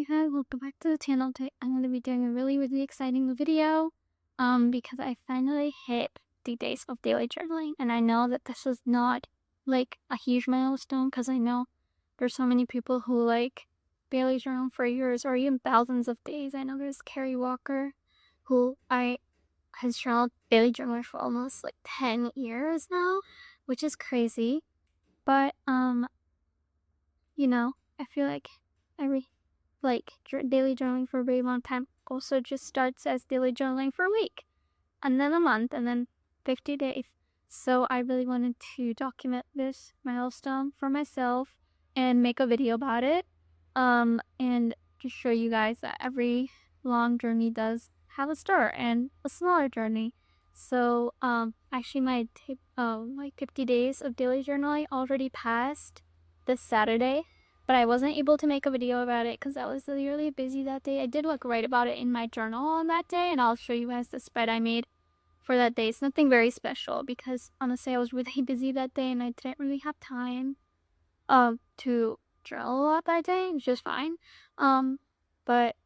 you guys, welcome back to the channel. Today I'm going to be doing a really exciting video because I finally hit the days of daily journaling, and I know that this is not like a huge milestone because I know there's so many people who like daily journal for years or even thousands of days. I know there's Carrie Walker who I has journaled daily journaler for almost like 10 years now, which is crazy. But I feel like every daily journaling for a very long time also just starts as daily journaling for a week, and then a month, and then 50 days. So I really wanted to document this milestone for myself and make a video about it. And to show you guys that every long journey does have a start and a smaller journey. So actually my 50 days of daily journaling already passed this Saturday, but I wasn't able to make a video about it because I was really busy that day. I did write about it in my journal on that day, and I'll show you guys the spread I made for that day. It's nothing very special because honestly I was really busy that day and I didn't really have time to journal a lot that day. It was just fine. But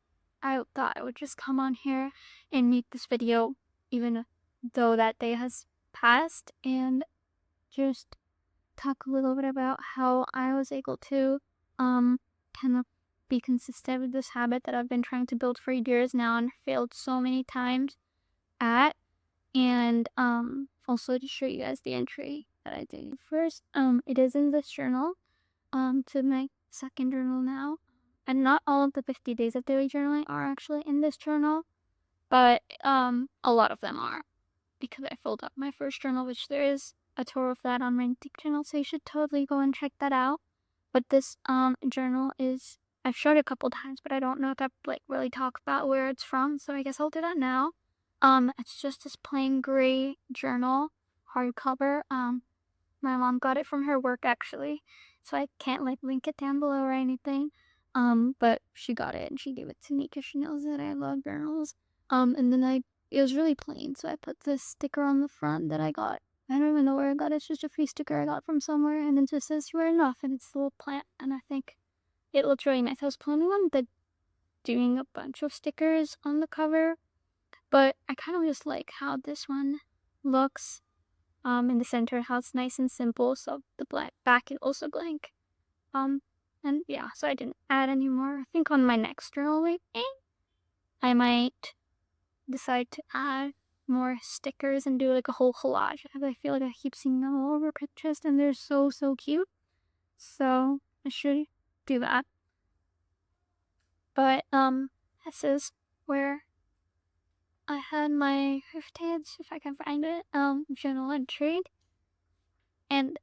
I thought I would just come on here and make this video even though that day has passed, and just talk a little bit about how I was able to kind of be consistent with this habit that I've been trying to build for years now and failed so many times at. And also to show you guys the entry that I did. First, it is in this journal, to my second journal now. And not all of the 50 days of daily journaling are actually in this journal, but a lot of them are, because I filled up my first journal, which there is a tour of that on my channel, so you should totally go and check that out. But this journal is, I've showed it a couple times, but I don't know if I really talk about where it's from, so I guess I'll do that now. It's just this plain gray journal, hardcover. My mom got it from her work actually, so I can't link it down below or anything. But she got it and she gave it to me because she knows that I love journals. And then it was really plain, so I put this sticker on the front that I got. I don't even know where I got it. It's just a free sticker I got from somewhere, and it just says "You are enough," and it's a little plant, and I think it looks really nice. I was planning on doing a bunch of stickers on the cover, but I kind of just like how this one looks in the center, how it's nice and simple, so the back is also blank. And yeah, so I didn't add any more. I think on my next journal reading, I might decide to add more stickers and do like a whole collage. I feel like I keep seeing them all over Pinterest and they're so cute. So I should do that. But this is where I had my 50th, if I can find it, journal entry. And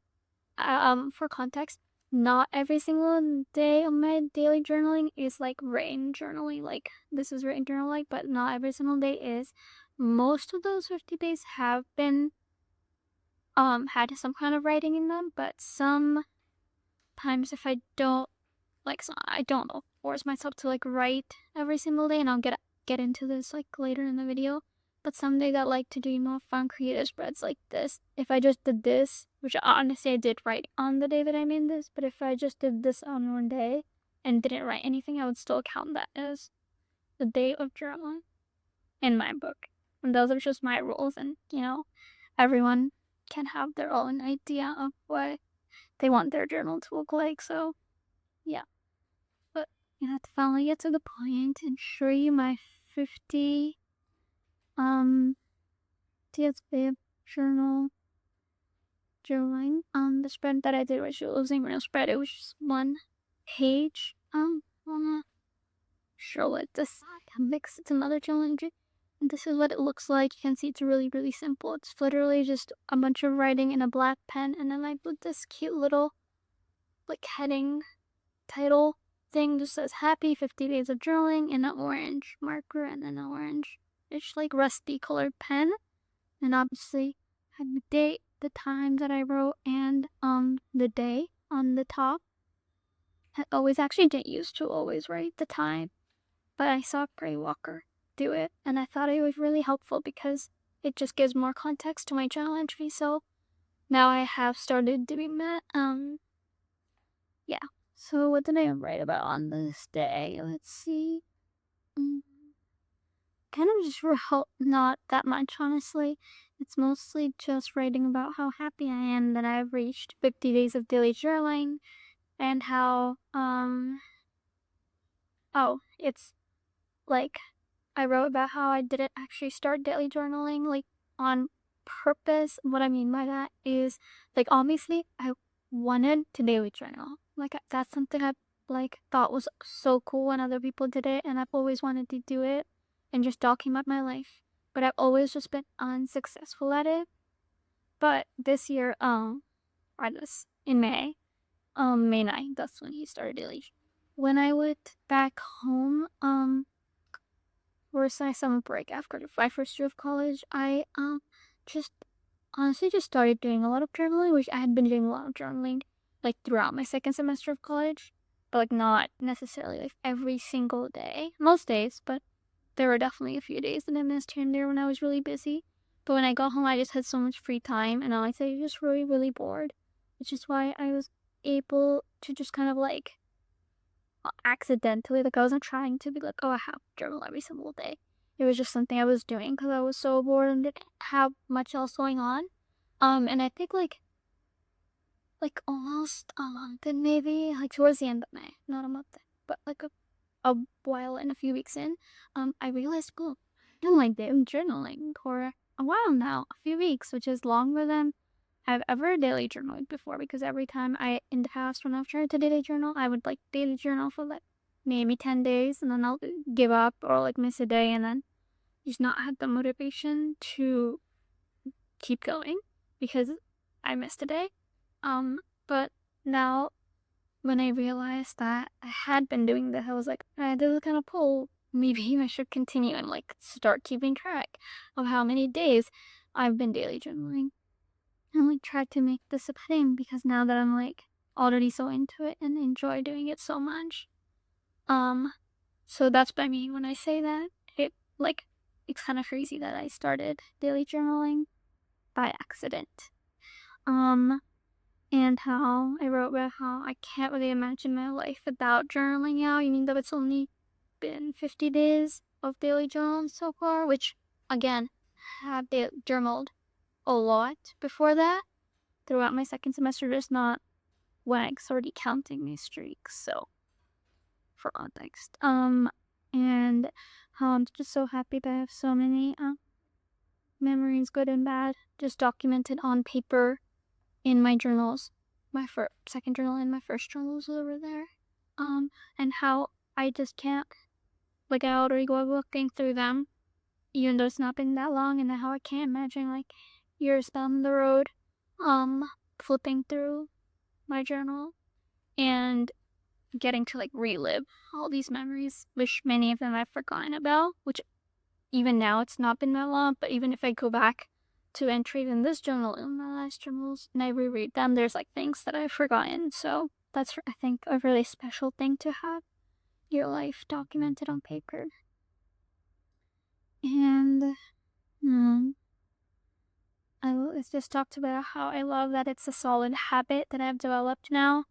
for context, not every single day of my daily journaling is like written journaling, like this is written journaling, but not every single day is. Most of those 50 days have been had some kind of writing in them, but sometimes if I don't I don't know, force myself to like write every single day, and I'll get into this like later in the video. But some days I like to do more fun creative spreads like this. If I just did this, which honestly I did write on the day that I made this, but if I just did this on one day and didn't write anything, I would still count that as the day of journaling in my book. And those are just my rules, and everyone can have their own idea of what they want their journal to look like. So yeah. But to finally get to the point and show you my 50 DSB journal journaling. The spread that I did was using real spread. It was just one page. Wanna show it this mix. It's another journaling. And this is what it looks like. You can see it's really simple. It's literally just a bunch of writing in a black pen, and then I put this cute little like heading title thing, just says "Happy 50 Days of Journaling" in an orange marker and an orange-ish like rusty colored pen. And obviously had the date, the time that I wrote, and the day on the top. I always actually didn't used to always write the time, but I saw Gray Walker do it, and I thought it was really helpful because it just gives more context to my journal entry. So now I have started doing that. Yeah. So what did I write about on this day? Let's see. Mm, Kind of just wrote not that much, honestly. It's mostly just writing about how happy I am that I've reached 50 days of daily journaling and how it's like I wrote about how I didn't actually start daily journaling like on purpose. What I mean by that is like obviously I wanted to daily journal. Like that's something I like thought was so cool when other people did it, and I've always wanted to do it and just document my life. But I've always just been unsuccessful at it. But this year, I was in May, May 9th, that's when he started daily. When I went back home, for my summer break after my first year of college, I just honestly just started doing a lot of journaling, which I had been doing a lot of journaling like throughout my second semester of college, but like not necessarily like every single day. Most days, but there were definitely a few days that I missed here and there when I was really busy. But when I got home, I just had so much free time, and I was like just really, really bored, which is why I was able to just kind of like accidentally, like I wasn't trying to be like, oh, I have to journal every single day. It was just something I was doing because I was so bored and didn't have much else going on. And I think like almost a month in maybe like towards the end of May, not a month, but like a while and a few weeks in, I realized, oh, I've done my daily journaling for a while now, a few weeks, which is longer than I've ever daily journaled before, because every time I, in the past, when I've tried to daily journal, I would like daily journal for like maybe 10 days and then I'll give up or like miss a day and then just not have the motivation to keep going because I missed a day. But now when I realized that I had been doing this, I was like, this is kind of cool. Maybe I should continue and like start keeping track of how many days I've been daily journaling and like try to make this a thing because now that I'm like already so into it and enjoy doing it so much. Um, so that's what I mean when I say that. It like it's kind of crazy that I started daily journaling by accident. Um, and how I wrote about how I can't really imagine my life without journaling now, even though it's only been 50 days of daily journaling so far, which again, have journaled a lot before that throughout my second semester, just not when I started counting my streaks. So, for context, and how I'm just so happy that I have so many memories, good and bad, just documented on paper in my journals. My second journal and my first journal is over there. And how I just can't, like, I already go looking through them, even though it's not been that long, and how I can't imagine, like, years down the road, flipping through my journal and getting to, like, relive all these memories, which many of them I've forgotten about, which even now it's not been that long, but even if I go back to entries in this journal and my last journals and I reread them, there's like things that I've forgotten. So that's, I think, a really special thing to have your life documented on paper. And it's just talked about how I love that it's a solid habit that I've developed now.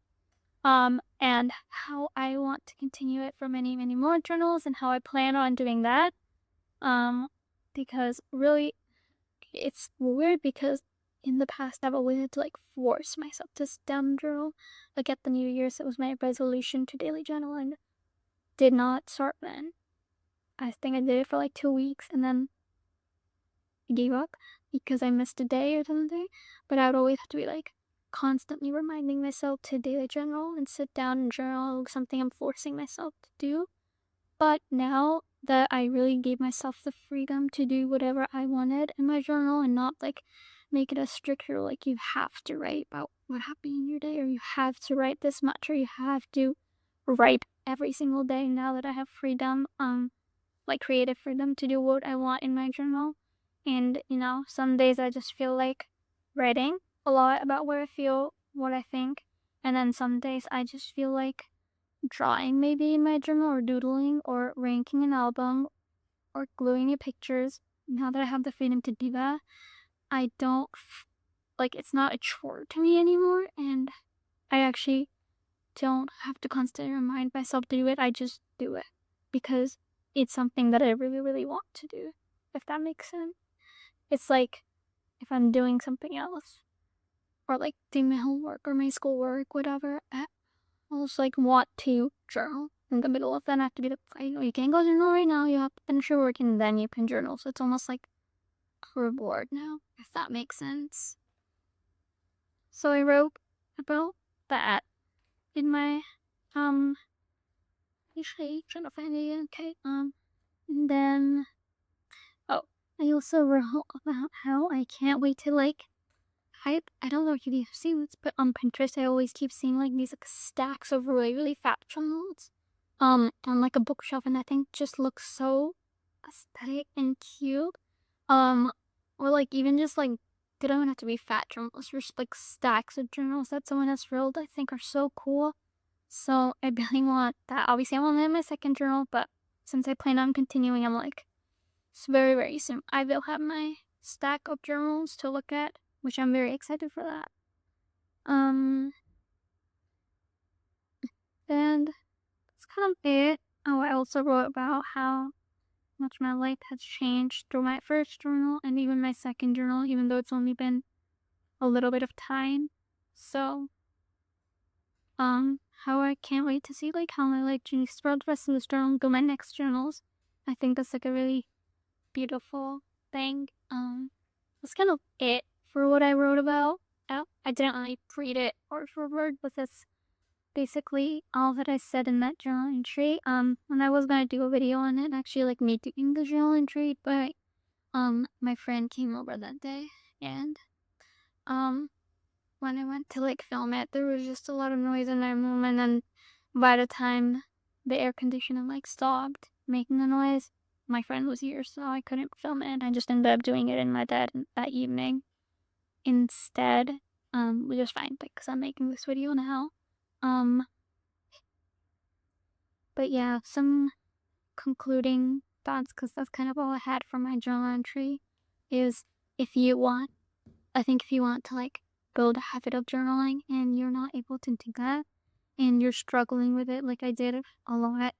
And how I want to continue it for many, many more journals and how I plan on doing that. Because really it's weird because in the past I've always had to like force myself to sit down and journal. Like at the New Year's, it was my resolution to daily journal and did not start then. I think I did it for like 2 weeks and then I gave up because I missed a day or something. But I would always have to be like constantly reminding myself to daily journal and sit down and journal, something I'm forcing myself to do. But now that I really gave myself the freedom to do whatever I wanted in my journal and not like make it a strict rule, like you have to write about what happened in your day, or you have to write this much, or you have to write every single day. Now that I have freedom, like creative freedom to do what I want in my journal. And some days I just feel like writing a lot about what I feel, what I think. And then some days I just feel like drawing maybe in my journal or doodling or ranking an album or gluing new pictures. Now that I have the freedom to do that, I don't like it's not a chore to me anymore, and I actually don't have to constantly remind myself to do it. I just do it because it's something that I really, really want to do, if that makes sense. It's like if I'm doing something else or like doing my homework or my schoolwork, whatever, I'll just like want to journal in the middle of that. I have to be like, you can't go journal right now. You have to finish your work and then you can journal. So it's almost like a reward now, if that makes sense. So I wrote about that in my usually trying to find it. Okay. And then I also wrote about how I can't wait to like I don't know if you've seen this, but on Pinterest I always keep seeing like these like stacks of really, really fat journals. On like a bookshelf, and I think just looks so aesthetic and cute. Or like even just like they don't even have to be fat journals, just like stacks of journals that someone has filled, I think are so cool. So I really want that. Obviously I want to have my second journal, but since I plan on continuing, I'm like, it's very, very soon I will have my stack of journals to look at, which I'm very excited for that. And that's kind of it. Oh, I also wrote about how much my life has changed through my first journal and even my second journal, even though it's only been a little bit of time. So, how I can't wait to see like how my life changes throughout the rest of this journal, go my next journals. I think that's like a really beautiful thing. That's kind of it for what I wrote about. I didn't really read it word for word, but that's basically all that I said in that journal entry. And I was gonna do a video on it, actually, like me doing the journal entry, but my friend came over that day, and when I went to like film it, there was just a lot of noise in my room, and then by the time the air conditioner like stopped making the noise, my friend was here, so I couldn't film it. I just ended up doing it in my bed that evening instead. Which is fine because I'm making this video now. But yeah, some concluding thoughts, because that's kind of all I had for my journal entry, is if you want, I think if you want to like build a habit of journaling and you're not able to do that and you're struggling with it like I did a lot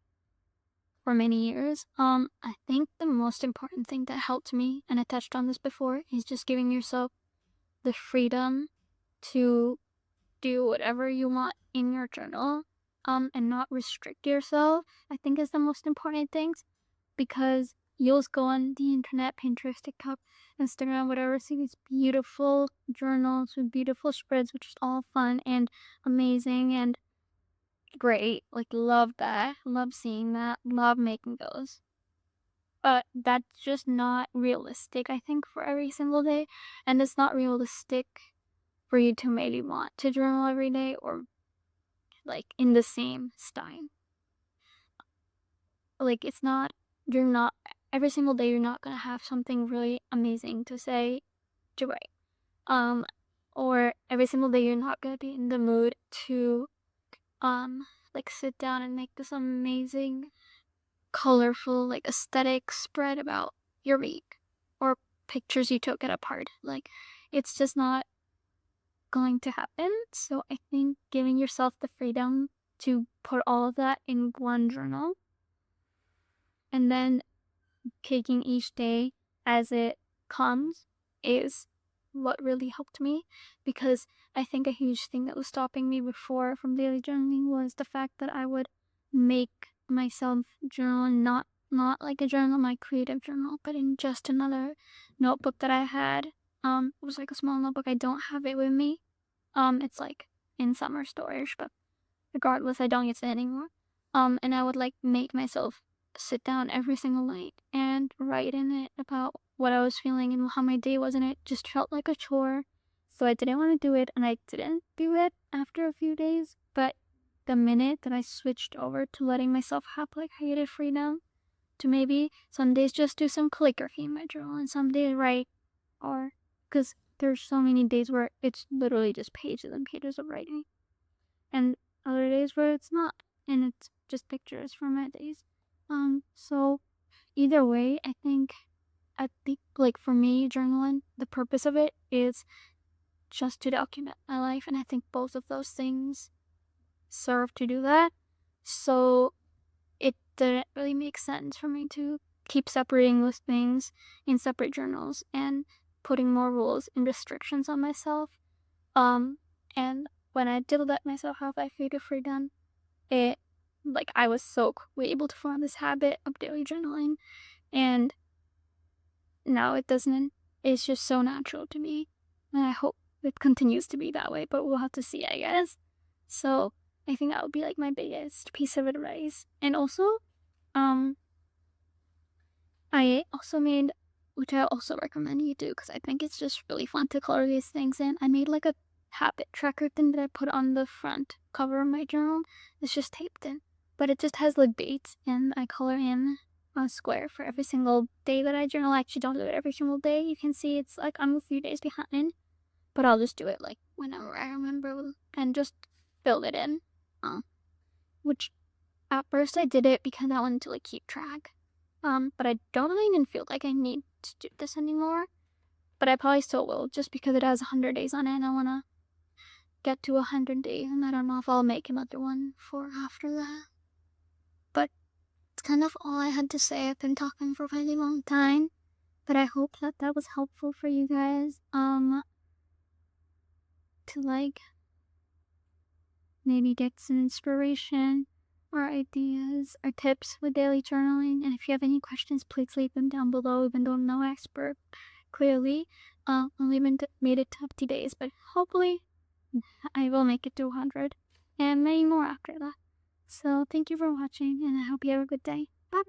for many years, I think the most important thing that helped me, and I touched on this before, is just giving yourself the freedom to do whatever you want in your journal, and not restrict yourself, I think is the most important thing, because you'll just go on the internet, Pinterest, TikTok, Instagram, whatever, see these beautiful journals with beautiful spreads, which is all fun and amazing and great. Like, love that. Love seeing that. Love making those. But that's just not realistic, I think, for every single day. And it's not realistic for you to maybe want to journal every day or like in the same style. Like, it's not, you're not, every single day you're not gonna have something really amazing to say, to write. Or every single day you're not gonna be in the mood to, like sit down and make this amazing, colorful, like aesthetic spread about your week or pictures you took at a party. Like, it's just not going to happen. So I think giving yourself the freedom to put all of that in one journal and then taking each day as it comes is what really helped me, because I think a huge thing that was stopping me before from daily journaling was the fact that I would make myself journal, not like a journal, my creative journal, but in just another notebook that I had. It was like a small notebook. I don't have it with me. It's like in summer storage, but regardless, I don't use it anymore. And I would like make myself sit down every single night and write in it about what I was feeling and how my day was, and it just felt like a chore. So I didn't want to do it, and I didn't do it after a few days. But the minute that I switched over to letting myself have like creative freedom, to maybe some days just do some calligraphy in my journal and some days write, or because there's so many days where it's literally just pages and pages of writing, and other days where it's not, and it's just pictures from my days. So either way, I think like for me, journaling, the purpose of it is just to document my life, and I think both of those things serve to do that. So it didn't really make sense for me to keep separating those things in separate journals and putting more rules and restrictions on myself. And when I did let myself have that creative freedom, it like I was so quickly able to form this habit of daily journaling, and now it doesn't. It's just so natural to me, and I hope it continues to be that way. But we'll have to see, I guess. So I think that would be like my biggest piece of advice. And also, I also made, which I also recommend you do, because I think it's just really fun to color these things in. I made like a habit tracker thing that I put on the front cover of my journal. It's just taped in, but it just has like dates, and I color in a square for every single day that I journal. I actually don't do it every single day. You can see it's like I'm a few days behind, but I'll just do it like whenever I remember and just fill it in. Which at first I did it because I wanted to like keep track. But I don't really even feel like I need to do this anymore. But I probably still will, just because it has 100 days on it, and I want to get to 100 days, and I don't know if I'll make another one for after that. But it's kind of all I had to say. I've been talking for a really long time, but I hope that that was helpful for you guys, to like maybe get some inspiration or ideas or tips with daily journaling. And if you have any questions, please leave them down below, even though I'm no expert, clearly. Only made it to 50 days, but hopefully I will make it to 100 and many more after that. So thank you for watching, and I hope you have a good day. Bye.